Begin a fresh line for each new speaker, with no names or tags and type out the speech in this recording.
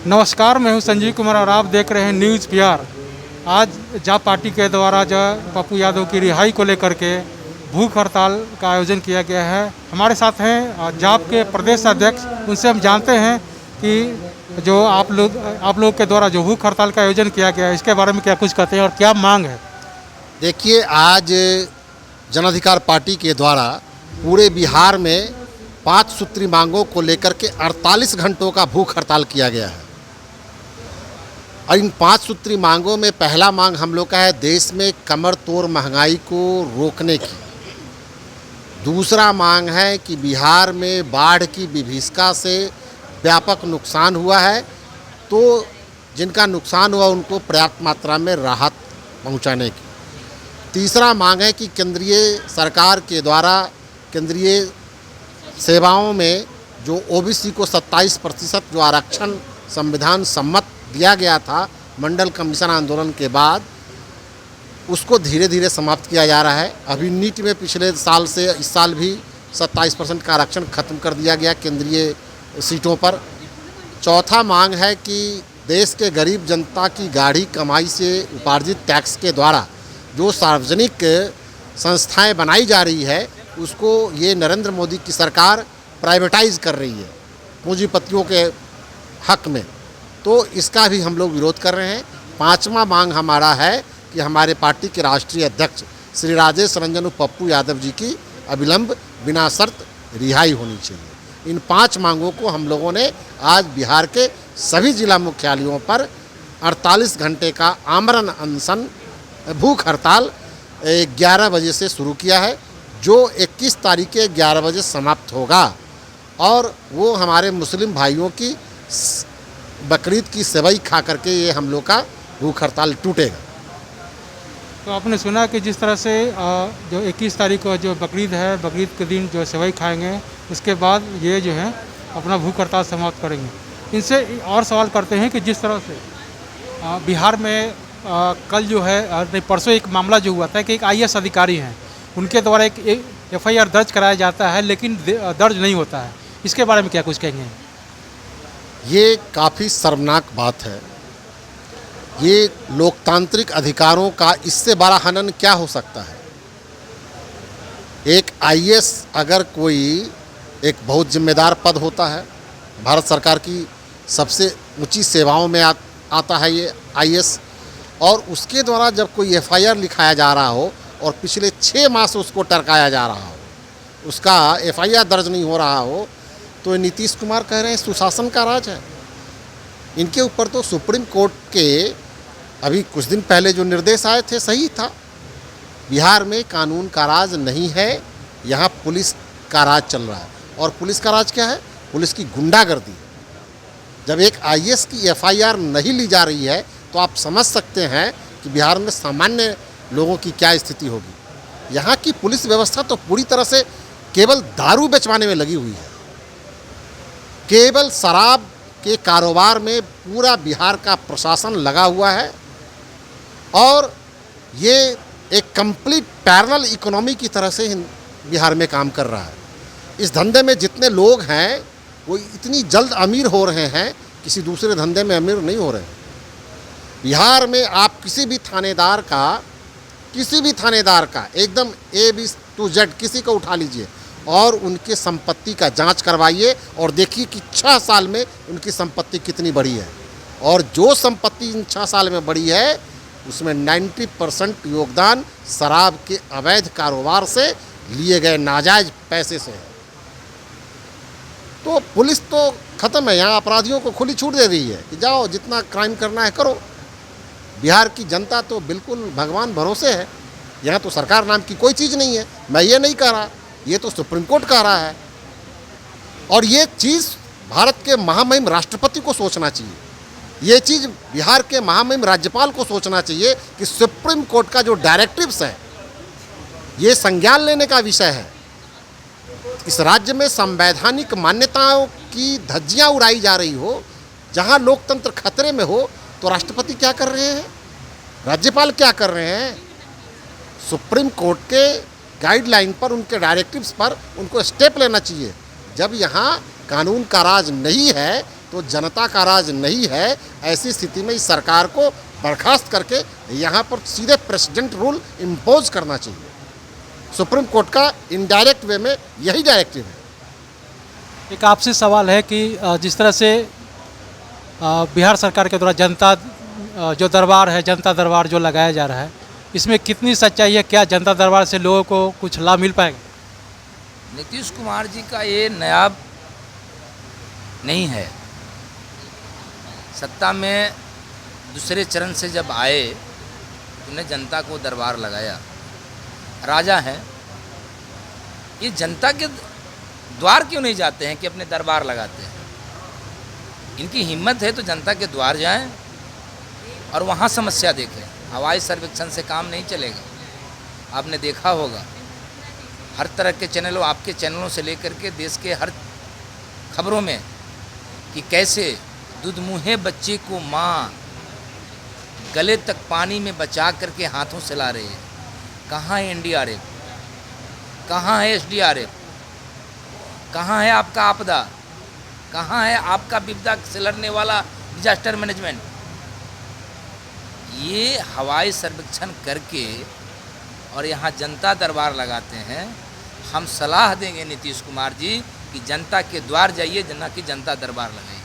नमस्कार, मैं हूं संजीव कुमार और आप देख रहे हैं न्यूज़ बिहार। आज जाप पार्टी के द्वारा जो पप्पू यादव की रिहाई को लेकर के भूख हड़ताल का आयोजन किया गया है। हमारे साथ हैं जाप के प्रदेश अध्यक्ष, उनसे हम जानते हैं कि जो आप लोग के द्वारा जो भूख हड़ताल का आयोजन किया गया है, इसके बारे में क्या कुछ कहते हैं और क्या मांग है।
देखिए, आज जन अधिकार पार्टी के द्वारा पूरे बिहार में 5 सूत्री मांगों को लेकर के 48 घंटों का भूख हड़ताल किया गया है। और इन 5 सूत्री मांगों में पहला मांग हम लोग का है देश में कमर तोड़ महंगाई को रोकने की। दूसरा मांग है कि बिहार में बाढ़ की विभीषिका से व्यापक नुकसान हुआ है, तो जिनका नुकसान हुआ उनको पर्याप्त मात्रा में राहत पहुंचाने की। तीसरा मांग है कि केंद्रीय सरकार के द्वारा केंद्रीय सेवाओं में जो ओबीसी को 27% जो आरक्षण संविधान सम्मत दिया गया था मंडल कमीशन आंदोलन के बाद, उसको धीरे धीरे समाप्त किया जा रहा है। अभी नीट में पिछले साल से इस साल भी 27% का आरक्षण खत्म कर दिया गया केंद्रीय सीटों पर। चौथा मांग है कि देश के गरीब जनता की गाढ़ी कमाई से उपार्जित टैक्स के द्वारा जो सार्वजनिक संस्थाएं बनाई जा रही है, उसको ये नरेंद्र मोदी की सरकार प्राइवेटाइज कर रही है पूंजीपतियों के हक में, तो इसका भी हम लोग विरोध कर रहे हैं। पांचवा मांग हमारा है कि हमारे पार्टी के राष्ट्रीय अध्यक्ष श्री राजेश रंजन पप्पू यादव जी की अविलंब बिना शर्त रिहाई होनी चाहिए। इन 5 मांगों को हम लोगों ने आज बिहार के सभी जिला मुख्यालयों पर 48 घंटे का आमरण अनशन भूख हड़ताल 11 बजे से शुरू किया है, जो 21 तारीख के 11 बजे समाप्त होगा। और वो हमारे मुस्लिम भाइयों की बकरीद की सेवई खा करके ये हम लोग का भूख हड़ताल टूटेगा।
तो आपने सुना कि जिस तरह से जो 21 तारीख को जो बकरीद है, बकरीद के दिन जो सेवई खाएंगे, उसके बाद ये जो है अपना भूख हड़ताल समाप्त करेंगे। इनसे और सवाल करते हैं कि जिस तरह से बिहार में कल जो है परसों एक मामला जो हुआ था कि एक IAS अधिकारी हैं, उनके द्वारा एक FIR दर्ज कराया जाता है लेकिन दर्ज नहीं होता है। इसके बारे में क्या कुछ कहेंगे।
ये काफ़ी शर्मनाक बात है। ये लोकतांत्रिक अधिकारों का इससे बड़ा हनन क्या हो सकता है। एक IAS अगर कोई एक बहुत जिम्मेदार पद होता है, भारत सरकार की सबसे ऊंची सेवाओं में आता है ये IAS, और उसके द्वारा जब कोई FIR लिखाया जा रहा हो और पिछले 6 माह से उसको टरकाया जा रहा हो, उसका FIR दर्ज नहीं हो रहा हो, तो नीतीश कुमार कह रहे हैं सुशासन का राज है। इनके ऊपर तो सुप्रीम कोर्ट के अभी कुछ दिन पहले जो निर्देश आए थे सही था। बिहार में कानून का राज नहीं है, यहाँ पुलिस का राज चल रहा है। और पुलिस का राज क्या है? पुलिस की गुंडागर्दी। जब एक IAS की FIR नहीं ली जा रही है तो आप समझ सकते हैं कि बिहार में सामान्य लोगों की क्या स्थिति होगी। यहाँ की पुलिस व्यवस्था तो पूरी तरह से केवल दारू बेचवाने में लगी हुई है। केवल शराब के कारोबार में पूरा बिहार का प्रशासन लगा हुआ है, और ये एक कंप्लीट पैरेलल इकोनॉमी की तरह से बिहार में काम कर रहा है। इस धंधे में जितने लोग हैं वो इतनी जल्द अमीर हो रहे हैं, किसी दूसरे धंधे में अमीर नहीं हो रहे हैं। बिहार में आप किसी भी थानेदार का एकदम A to Z किसी को उठा लीजिए और उनके संपत्ति का जांच करवाइए और देखिए कि 6 साल में उनकी संपत्ति कितनी बढ़ी है। और जो संपत्ति इन 6 साल में बढ़ी है उसमें 90% योगदान शराब के अवैध कारोबार से लिए गए नाजायज पैसे से है। तो पुलिस तो ख़त्म है, यहाँ अपराधियों को खुली छूट दे रही है कि जाओ जितना क्राइम करना है करो। बिहार की जनता तो बिल्कुल भगवान भरोसे है। यहाँ तो सरकार नाम की कोई चीज़ नहीं है। मैं ये नहीं कह रहा, ये तो सुप्रीम कोर्ट कह रहा है। और ये चीज़ भारत के महामहिम राष्ट्रपति को सोचना चाहिए। ये चीज़ बिहार के महामहिम राज्यपाल को सोचना चाहिए कि सुप्रीम कोर्ट का जो डायरेक्टिव्स है, ये संज्ञान लेने का विषय है। इस राज्य में संवैधानिक मान्यताओं की धज्जियां उड़ाई जा रही हो, जहां लोकतंत्र खतरे में हो, तो राष्ट्रपति क्या कर रहे हैं, राज्यपाल क्या कर रहे हैं। सुप्रीम कोर्ट के गाइडलाइन पर, उनके डायरेक्टिव्स पर उनको स्टेप लेना चाहिए। जब यहाँ कानून का राज नहीं है तो जनता का राज नहीं है। ऐसी स्थिति में इस सरकार को बर्खास्त करके यहाँ पर सीधे प्रेसिडेंट रूल इम्पोज करना चाहिए। सुप्रीम कोर्ट का इनडायरेक्ट वे में यही डायरेक्टिव है।
एक आपसे सवाल है कि जिस तरह से बिहार सरकार के द्वारा जनता जो दरबार है, जनता दरबार जो लगाया जा रहा है, इसमें कितनी सच्चाई है? क्या जनता दरबार से लोगों को कुछ लाभ मिल पाएगा?
नीतीश कुमार जी का ये नायाब नहीं है। सत्ता में दूसरे चरण से जब आए तो उन्हें जनता को दरबार लगाया, राजा हैं ये। जनता के द्वार क्यों नहीं जाते हैं कि अपने दरबार लगाते हैं? इनकी हिम्मत है तो जनता के द्वार जाएं और वहाँ समस्या देखें। हवाई सर्वेक्षण से काम नहीं चलेगा। आपने देखा होगा हर तरह के चैनलों, आपके चैनलों से लेकर के देश के हर खबरों में कि कैसे दूधमुहे बच्चे को माँ गले तक पानी में बचा करके हाथों से ला रही है। कहाँ है एनडीआरएफ? कहाँ है एसडीआरएफ? कहाँ है आपका आपदा? कहाँ है आपका विपदा से लड़ने वाला डिजास्टर मैनेजमेंट? ये हवाई सर्वेक्षण करके और यहाँ जनता दरबार लगाते हैं। हम सलाह देंगे नीतीश कुमार जी कि जनता के द्वार जाइए, ना कि जनता दरबार लगाइए।